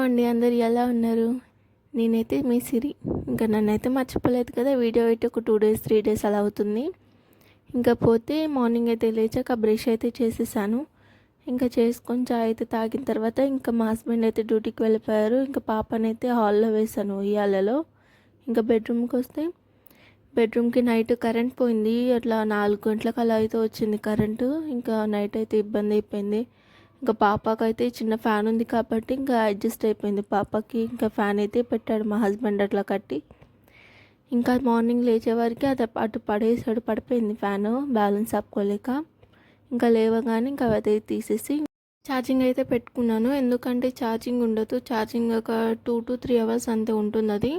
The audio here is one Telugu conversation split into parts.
అండి, అందరు ఎలా ఉన్నారు? నేనైతే మీ సిరి. ఇంకా నన్నైతే మర్చిపోలేదు కదా. వీడియో అయితే ఒక 2 డేస్ 3 డేస్ అలా అవుతుంది. ఇంకా పోతే మార్నింగ్ అయితే లేచాక బ్రష్ అయితే చేసేసాను. ఇంకా చేసుకొని చాయ్ అయితే తాగిన తర్వాత ఇంకా మా హస్బెండ్ అయితే డ్యూటీకి వెళ్ళిపోయారు. ఇంకా పాపనైతే హాల్లో వేసాను ఉయ్యాలలో. ఇంకా బెడ్రూమ్కి నైట్ కరెంట్ పోయింది. అట్లా 4 గంటలకు అలా అయితే వచ్చింది కరెంటు. ఇంకా నైట్ అయితే ఇబ్బంది అయిపోయింది. ఇంకా పాపకైతే చిన్న ఫ్యాన్ ఉంది కాబట్టి ఇంకా అడ్జస్ట్ అయిపోయింది పాపకి. ఇంకా ఫ్యాన్ అయితే పెట్టాడు మా హస్బెండ్ అట్లా కట్టి. ఇంకా మార్నింగ్ లేచేవారికి అది అటు పడిపోయింది ఫ్యాను బ్యాలెన్స్ ఆపుకోలేక. ఇంకా లేవగానే ఇంకా అదే తీసేసి ఛార్జింగ్ అయితే పెట్టుకున్నాను. ఎందుకంటే ఛార్జింగ్ ఉండదు, ఛార్జింగ్ ఒక 2 to 3 అవర్స్ అంతే ఉంటుంది అది.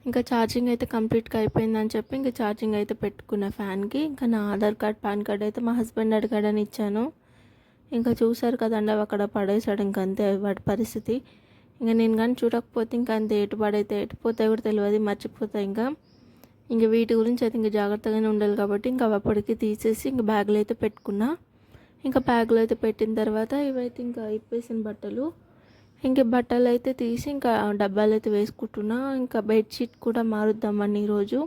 ఇంకా ఛార్జింగ్ అయితే కంప్లీట్గా అయిపోయిందని చెప్పి ఇంకా ఛార్జింగ్ అయితే పెట్టుకున్న ఫ్యాన్కి. ఇంకా నా ఆధార్ కార్డ్ పాన్ కార్డ్ అయితే మా హస్బెండ్ అడిగాడని ఇచ్చాను. ఇంకా చూసారు కదండి, అవి అక్కడ పడేసాడు. ఇంక అంతే వాటి పరిస్థితి. ఇంకా నేను కానీ చూడకపోతే ఇంకా అంతే, ఎటు పోతాయి కూడా తెలియదు, మర్చిపోతాయి. ఇంకా వీటి గురించి అయితే ఇంకా జాగ్రత్తగానే ఉండాలి కాబట్టి ఇంకా అప్పటికి తీసేసి ఇంకా బ్యాగ్లో అయితే పెట్టుకున్నా. ఇంకా బ్యాగ్లో అయితే పెట్టిన తర్వాత ఇవైతే ఇంకా ఇప్పేసిన బట్టలు. ఇంకా బట్టలు అయితే తీసి ఇంకా డబ్బాలు అయితే వేసుకుంటున్నా. ఇంకా బెడ్షీట్ కూడా మారుద్దామని ఈరోజు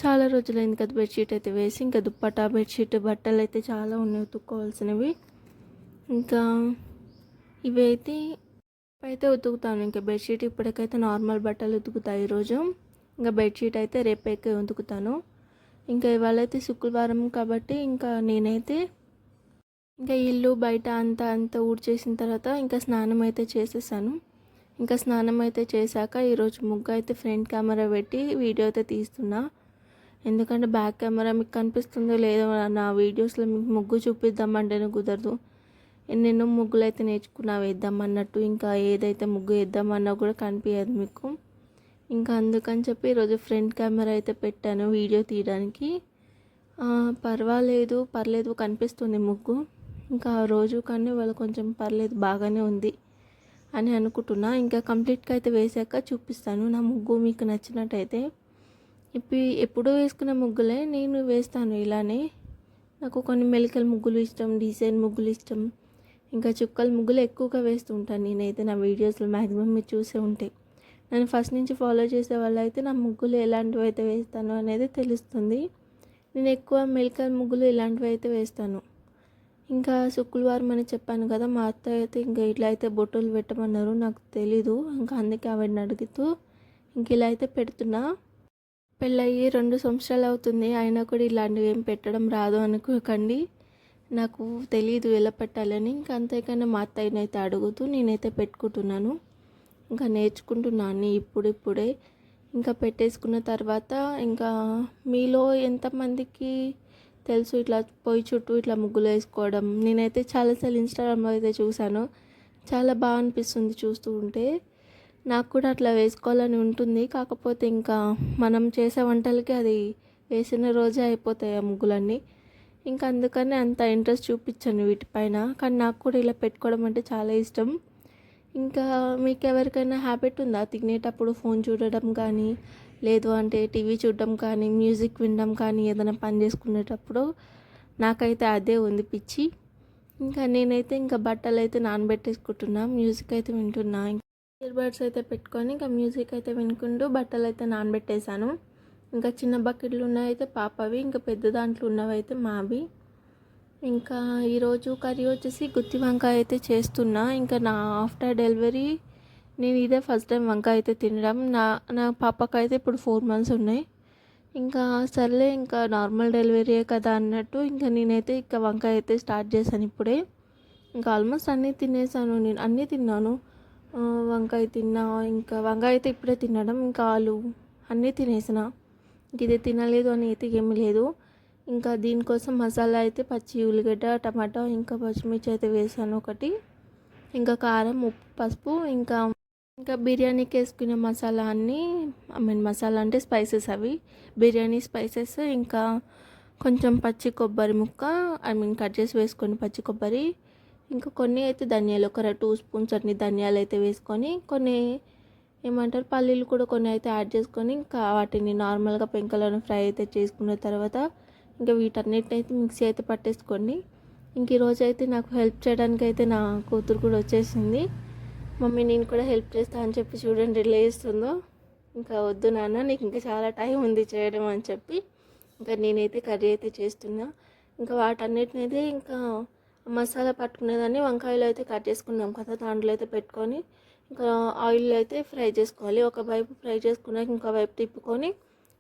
చాలా రోజులైంది కదా బెడ్షీట్ అయితే వేసి. ఇంకా దుప్పటా బెడ్షీట్ బట్టలు అయితే చాలా ఉన్నాయి ఉతుక్కోవాల్సినవి. ఇంకా ఇవైతే ఉతుకుతాను. ఇంకా బెడ్షీట్ ఇప్పటికైతే నార్మల్ బట్టలు ఉతుకుతాయి ఈరోజు. ఇంకా బెడ్షీట్ అయితే రేపైతే ఉతుకుతాను. ఇంకా ఇవాళ అయితే శుక్రవారం కాబట్టి ఇంకా నేనైతే ఇంకా ఇల్లు బయట అంతా ఊడ్చేసిన తర్వాత ఇంకా స్నానం అయితే చేసేసాను. ఇంకా స్నానం అయితే చేశాక ఈరోజు ముగ్గు అయితే ఫ్రంట్ కెమెరా పెట్టి వీడియో అయితే తీస్తున్నా. ఎందుకంటే బ్యాక్ కెమెరా మీకు కనిపిస్తుందో లేదో నా వీడియోస్లో మీకు ముగ్గు చూపిద్దామంటేనే కుదరదు. ఎన్నెన్నో ముగ్గులు అయితే నేర్చుకున్నా వేద్దామన్నట్టు. ఇంకా ఏదైతే ముగ్గు వేద్దామన్నా కూడా కనిపించదు మీకు. ఇంకా అందుకని చెప్పి ఈరోజు ఫ్రంట్ కెమెరా అయితే పెట్టాను వీడియో తీయడానికి. పర్లేదు కనిపిస్తుంది ముగ్గు. ఇంకా రోజు కానీ వాళ్ళు కొంచెం పర్లేదు బాగానే ఉంది అని అనుకుంటున్నా. ఇంకా కంప్లీట్గా అయితే వేసాక చూపిస్తాను నా ముగ్గు మీకు నచ్చినట్టయితే. ఎప్పుడూ వేసుకునే ముగ్గులే నేను వేస్తాను ఇలానే. నాకు కొన్ని మెలికల ముగ్గులు ఇష్టం, డిజైన్ ముగ్గులు ఇష్టం. ఇంకా చుక్కల ముగ్గులు ఎక్కువగా వేస్తూ ఉంటాను నేనైతే నా వీడియోస్లో. మ్యాక్సిమం మీరు చూసే ఉంటాయి. నేను ఫస్ట్ నుంచి ఫాలో చేసే వాళ్ళు అయితే నా ముగ్గులు ఎలాంటివి అయితే వేస్తాను అనేది తెలుస్తుంది. నేను ఎక్కువ మెలికల ముగ్గులు ఇలాంటివి అయితే వేస్తాను. ఇంకా శుక్రవారం అని చెప్పాను కదా, మా అత్త అయితే ఇంకా ఇట్లా అయితే బొట్టులు పెట్టమన్నారు. నాకు తెలీదు, ఇంకా అందుకే ఆవిడని అడుగుతూ ఇంక ఇలా అయితే పెడుతున్నా. పెళ్ళయ్యి 2 సంవత్సరాలు అవుతుంది, అయినా కూడా ఇలాంటివి ఏం పెట్టడం రాదు అనుకోకండి. నాకు తెలీదు ఎలా పెట్టాలని. ఇంకా అంతేకాని మా అత్తయ్యనైతే అడుగుతూ నేనైతే పెట్టుకుంటున్నాను. ఇంకా నేర్చుకుంటున్నాను ఇప్పుడిప్పుడే. ఇంకా పెట్టేసుకున్న తర్వాత ఇంకా మీలో ఎంతమందికి తెలుసు ఇట్లా పొయ్యి చుట్టూ ఇట్లా ముగ్గులు వేసుకోవడం? నేనైతే చాలాసార్లు ఇన్స్టాగ్రామ్లో అయితే చూశాను. చాలా బాగా అనిపిస్తుంది చూస్తూ ఉంటే. నాకు కూడా అట్లా వేసుకోవాలని ఉంటుంది. కాకపోతే ఇంకా మనం చేసే వంటలకి అది వేసిన రోజే అయిపోతాయి ఆ ముగ్గులన్నీ. ఇంకా అందుకని అంత ఇంట్రెస్ట్ చూపించాను వీటిపైన. కానీ నాకు కూడా ఇలా పెట్టుకోవడం అంటే చాలా ఇష్టం. ఇంకా మీకు ఎవరికైనా హ్యాబిట్ ఉందా తినేటప్పుడు ఫోన్ చూడడం కానీ, లేదు అంటే టీవీ చూడడం కానీ, మ్యూజిక్ వినడం కానీ, ఏదైనా పని చేసుకునేటప్పుడు? నాకైతే అదే ఉంది పిచ్చి. ఇంకా నేనైతే ఇంకా బట్టలు అయితే నానబెట్టేసుకుంటున్నా, మ్యూజిక్ అయితే వింటున్నా. ఇయర్ బడ్స్ అయితే పెట్టుకొని ఇంకా మ్యూజిక్ అయితే వినుకుంటూ బట్టలు అయితే నానబెట్టేశాను. ఇంకా చిన్న బకెట్లు ఉన్నవైతే పాపవి, ఇంకా పెద్ద దాంట్లో ఉన్నవైతే మావి. ఇంకా ఈరోజు కర్రీ వచ్చేసి గుత్తి వంకాయ అయితే చేస్తున్నా. ఇంకా నా ఆఫ్టర్ డెలివరీ నేను ఇదే ఫస్ట్ టైం వంకాయ అయితే తినడం. నా పాపకైతే ఇప్పుడు 4 months ఉన్నాయి. ఇంకా సర్లే ఇంకా నార్మల్ డెలివరీయే కదా అన్నట్టు ఇంకా నేనైతే ఇంకా వంకాయ అయితే స్టార్ట్ చేశాను ఇప్పుడే. ఇంకా ఆల్మోస్ట్ అన్నీ తినేసాను, నేను అన్నీ తిన్నాను. వంకాయ తిన్నా, ఇంకా వంకాయ అయితే ఇప్పుడే తినడం. ఇంకా ఆలు అన్నీ తినేసిన. ఇది తినలేదు అని అయితే ఏమీ లేదు. ఇంకా దీనికోసం మసాలా అయితే పచ్చి ఉల్లిగడ్డ, టమాటా, ఇంకా పచ్చిమిర్చి అయితే వేసాను ఒకటి. ఇంకా కారం, ఉప్పు, పసుపు, ఇంకా బిర్యానీకి వేసుకునే మసాలా అన్నీ, మసాలా అంటే స్పైసెస్ అవి, బిర్యానీ స్పైసెస్. ఇంకా కొంచెం పచ్చి కొబ్బరి ముక్క, కట్ చేసి వేసుకొని పచ్చి కొబ్బరి. ఇంకా కొన్ని అయితే ధనియాలు, ఒక 2 స్పూన్స్ అన్ని ధనియాలు అయితే వేసుకొని, కొన్ని ఏమంటారు పల్లీలు కూడా కొన్ని అయితే యాడ్ చేసుకొని, ఇంకా వాటిని నార్మల్గా పెంకలను ఫ్రై అయితే చేసుకున్న తర్వాత ఇంకా వీటన్నిటిని అయితే మిక్సీ అయితే పట్టేసుకోండి. ఇంక ఈరోజు అయితే నాకు హెల్ప్ చేయడానికి అయితే నా కూతురు కూడా వచ్చేసింది. మమ్మీ నేను కూడా హెల్ప్ చేస్తా అని చెప్పి చూడండి లేస్తుందో. ఇంకా వద్దు నాన్న నీకు ఇంకా చాలా టైం ఉంది చేయడం అని చెప్పి ఇంకా నేనైతే కర్రీ అయితే చేస్తున్నా. ఇంకా వాటన్నిటిని అయితే ఇంకా మసాలా పట్టుకునేదాన్ని వంకాయలు అయితే కట్ చేసుకున్నాం కదా, దాంట్లో అయితే పెట్టుకొని ఇంకా ఆయిల్ అయితే ఫ్రై చేసుకోవాలి. ఒక వైపు ఫ్రై చేసుకున్నాక ఇంకో వైపు తిప్పుకొని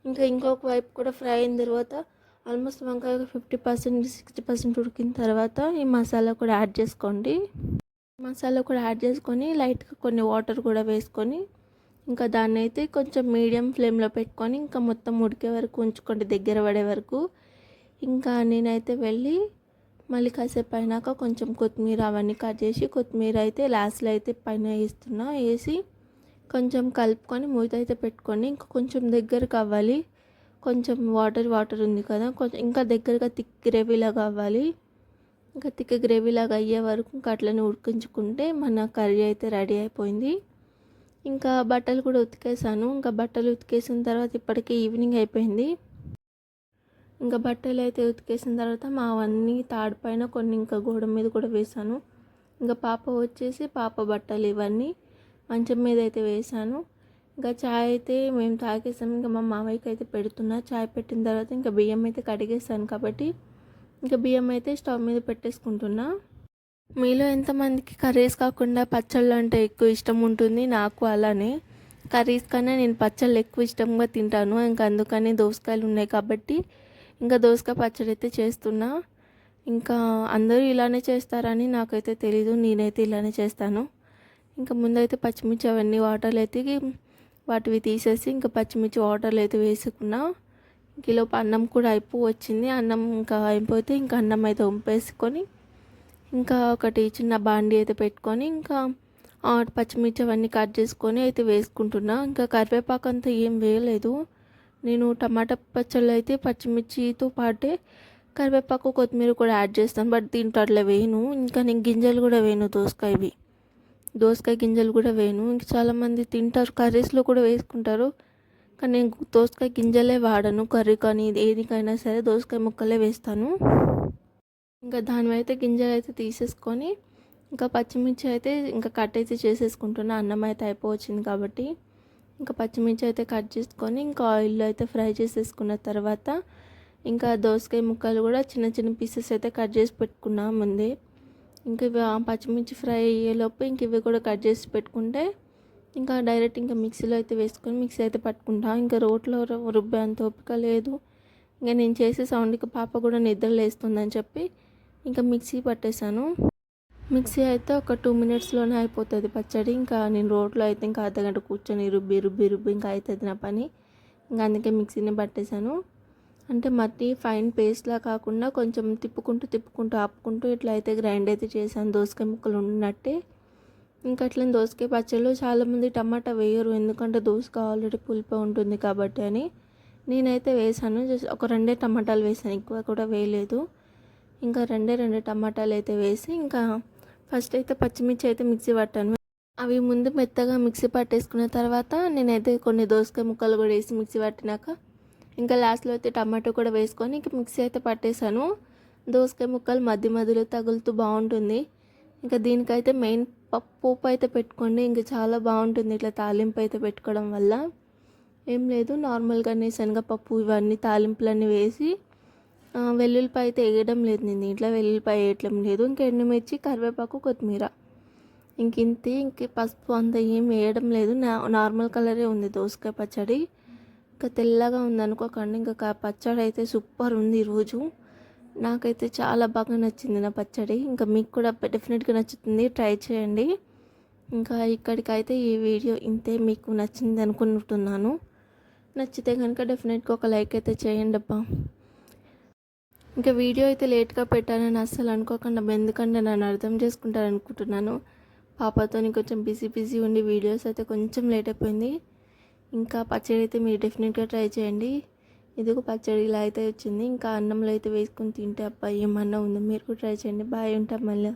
ఇంకా ఇంకొక వైపు కూడా ఫ్రై అయిన తర్వాత ఆల్మోస్ట్ వంకాయ 50% 60% ఉడికిన తర్వాత ఈ మసాలా కూడా యాడ్ చేసుకోండి. మసాలా కూడా యాడ్ చేసుకొని లైట్గా కొన్ని వాటర్ కూడా వేసుకొని ఇంకా దాన్ని అయితే కొంచెం మీడియం ఫ్లేమ్లో పెట్టుకొని ఇంకా మొత్తం ఉడికే వరకు ఉంచుకోండి, దగ్గర పడే వరకు. ఇంకా నేనైతే వెళ్ళి మళ్ళీ కాసేపు అయినాక కొంచెం కొత్తిమీర అవన్నీ కట్ చేసి కొత్తిమీర అయితే లాస్ట్లో అయితే పైన వేస్తున్నా. వేసి కొంచెం కలుపుకొని మూత అయితే పెట్టుకొని ఇంకా కొంచెం దగ్గరకు అవ్వాలి. కొంచెం వాటర్ ఉంది కదా, కొంచెం ఇంకా దగ్గరగా థిక్ గ్రేవీలాగా అవ్వాలి. ఇంకా థిక్ గ్రేవీలాగా అయ్యే వరకు ఇంకా అట్లనే ఉడికించుకుంటే మన కర్రీ అయితే రెడీ అయిపోయింది. ఇంకా బట్టలు కూడా ఉతికేసాను. ఇంకా బట్టలు ఉతికేసిన తర్వాత ఇప్పటికే ఈవినింగ్ అయిపోయింది. ఇంకా బట్టలు అయితే ఉతికేసిన తర్వాత మావన్నీ తాడిపైన కొన్ని ఇంకా గోడ మీద కూడా వేసాను. ఇంకా పాప వచ్చేసి పాప బట్టలు ఇవన్నీ మంచం మీద అయితే వేసాను. ఇంకా చాయ్ అయితే మేము తాగేసాము. ఇంకా మా మామయ్యకి అయితే పెడుతున్నా. చాయ్ పెట్టిన తర్వాత ఇంకా బియ్యం అయితే కడిగేసాను కాబట్టి ఇంకా బియ్యం అయితే స్టవ్ మీద పెట్టేసుకుంటున్నా. మీలో ఎంతమందికి కర్రీస్ కాకుండా పచ్చళ్ళు అంటే ఎక్కువ ఇష్టం ఉంటుంది? నాకు అలానే. కర్రీస్ కన్నా నేను పచ్చళ్ళు ఎక్కువ ఇష్టంగా తింటాను. ఇంకా అందుకని దోసకాయలు ఉన్నాయి కాబట్టి ఇంకా దోసకాయ పచ్చడి అయితే చేస్తున్నా. ఇంకా అందరూ ఇలానే చేస్తారని నాకైతే తెలీదు, నేనైతే ఇలానే చేస్తాను. ఇంకా ముందైతే పచ్చిమిర్చి అవన్నీ వాటర్లు అయితే వాటివి తీసేసి ఇంకా పచ్చిమిర్చి వాటర్లు అయితే వేసుకున్నా. కిలోపు అన్నం కూడా వచ్చింది. అన్నం ఇంకా అయిపోతే ఇంకా అన్నం అయితే వంపేసుకొని ఇంకా ఒకటి చిన్న బాండి అయితే పెట్టుకొని ఇంకా పచ్చిమిర్చి అవన్నీ కట్ చేసుకొని అయితే వేసుకుంటున్నా. ఇంకా కరివేపాకు అంతా ఏం వేయలేదు నేను. టమాటా పచ్చళ్ళు అయితే పచ్చిమిర్చితో పాటే కరివేపాకు కొత్తిమీర కూడా యాడ్ చేస్తాను, బట్ దీంట్లో అట్లా వేయను. ఇంకా నేను గింజలు కూడా వేయను, దోసకాయ గింజలు కూడా వేయను. ఇంకా చాలామంది తింటారు, కర్రీస్లో కూడా వేసుకుంటారు, కానీ నేను దోసకాయ గింజలే వాడను. కర్రీ కానీ ఏదికైనా సరే దోసకాయ ముక్కలే వేస్తాను. ఇంకా దాని అయితే గింజలు అయితే తీసేసుకొని ఇంకా పచ్చిమిర్చి అయితే ఇంకా కట్ అయితే చేసేసుకుంటున్నా. అన్నం అయితే అయిపోవచ్చింది కాబట్టి ఇంకా పచ్చిమిర్చి అయితే కట్ చేసుకొని ఇంకా ఆయిల్లో అయితే ఫ్రై చేసేసుకున్న తర్వాత ఇంకా దోసకాయ ముక్కలు కూడా చిన్న చిన్న పీసెస్ అయితే కట్ చేసి పెట్టుకున్నా ముందే. ఇంక ఇవి పచ్చిమిర్చి ఫ్రై అయ్యేలోపు ఇంక ఇవి కూడా కట్ చేసి పెట్టుకుంటే ఇంకా డైరెక్ట్ ఇంకా మిక్సీలో అయితే వేసుకొని మిక్సీ అయితే పట్టుకుంటా. ఇంకా రోట్లో రుబ్బే అంత ఓపిక లేదు. ఇంకా నేను చేసే సౌండ్కి పాప కూడా నిద్ర లేస్తుందని చెప్పి ఇంకా మిక్సీ పట్టేశాను. మిక్సీ అయితే ఒక 2 మినిట్స్లోనే అయిపోతుంది పచ్చడి. ఇంకా నేను రోట్లో అయితే ఇంకా అర్ధగంట కూర్చొని రుబ్బి ఇంకా అవుతుంది నా పని. ఇంకా అందుకే మిక్సీని పట్టేశాను. అంటే మట్టి ఫైన్ పేస్ట్లా కాకుండా కొంచెం తిప్పుకుంటూ ఆపుకుంటూ ఇట్లా అయితే గ్రైండ్ అయితే చేశాను, దోసకాయ ముక్కలు ఉన్నట్టే. ఇంకా అట్లా దోసకాయ పచ్చళ్ళు చాలామంది టమాటా వేయరు, ఎందుకంటే దోసకాయ ఆల్రెడీ పులుపు ఉంటుంది కాబట్టి అని. నేనైతే వేసాను, జస్ట్ ఒక 2 టమాటాలు వేసాను, ఎక్కువ కూడా వేయలేదు. ఇంకా 2 టమాటాలు అయితే వేసి ఇంకా ఫస్ట్ అయితే పచ్చిమిర్చి అయితే మిక్సీ పట్టాను. అవి ముందు మెత్తగా మిక్సీ పట్టేసుకున్న తర్వాత నేనైతే కొన్ని దోసకాయ ముక్కలు కూడా వేసి మిక్సీ పట్టినాక ఇంకా లాస్ట్లో అయితే టమాటో కూడా వేసుకొని ఇంకా మిక్సీ అయితే పట్టేశాను. దోసకాయ ముక్కలు మధ్యలో తగులుతూ బాగుంటుంది. ఇంకా దీనికైతే మెయిన్ పోపు అయితే పెట్టుకోండి, ఇంకా చాలా బాగుంటుంది ఇట్లా తాలింపు అయితే పెట్టుకోవడం వల్ల. ఏం లేదు, నార్మల్గానే శనగపప్పు ఇవన్నీ తాలింపులన్నీ వేసి వెల్లుల్లిపాయ అయితే వేయడం లేదు నేను దీంట్లో, వెల్లుల్లిపాయ వేయటం లేదు. ఇంకా ఎండుమిర్చి, కరివేపాకు, కొత్తిమీర, ఇంతే. ఇంక పసుపు అంత ఏం వేయడం లేదు, నార్మల్ కలరే ఉంది దోసకాయ పచ్చడి. ఇంకా తెల్లగా ఉంది అనుకోకండి. ఇంకా పచ్చడి అయితే సూపర్ ఉంది ఈరోజు. నాకైతే చాలా బాగా నచ్చింది నా పచ్చడి. ఇంకా మీకు కూడా డెఫినెట్గా నచ్చుతుంది, ట్రై చేయండి. ఇంకా ఇక్కడికైతే ఈ వీడియో ఇంతే, మీకు నచ్చింది అనుకుంటున్నాను. నచ్చితే కనుక డెఫినెట్గా ఒక లైక్ అయితే చేయండి అబ్బా. ఇంకా వీడియో అయితే లేట్గా పెట్టానని అస్సలు అనుకోకుండా, ఎందుకంటే నన్ను అర్థం చేసుకుంటారనుకుంటున్నాను. పాపతో కొంచెం బిజీ ఉండి వీడియోస్ అయితే కొంచెం లేట్ అయిపోయింది. ఇంకా పచ్చడి అయితే మీరు డెఫినెట్గా ట్రై చేయండి. ఇదిగో పచ్చడి ఇలా అయితే వచ్చింది. ఇంకా అన్నంలో అయితే వేసుకొని తింటే అబ్బా ఏమన్నా ఉందో. మీరు కూడా ట్రై చేయండి. బాయ్, ఉంటాం మళ్ళీ.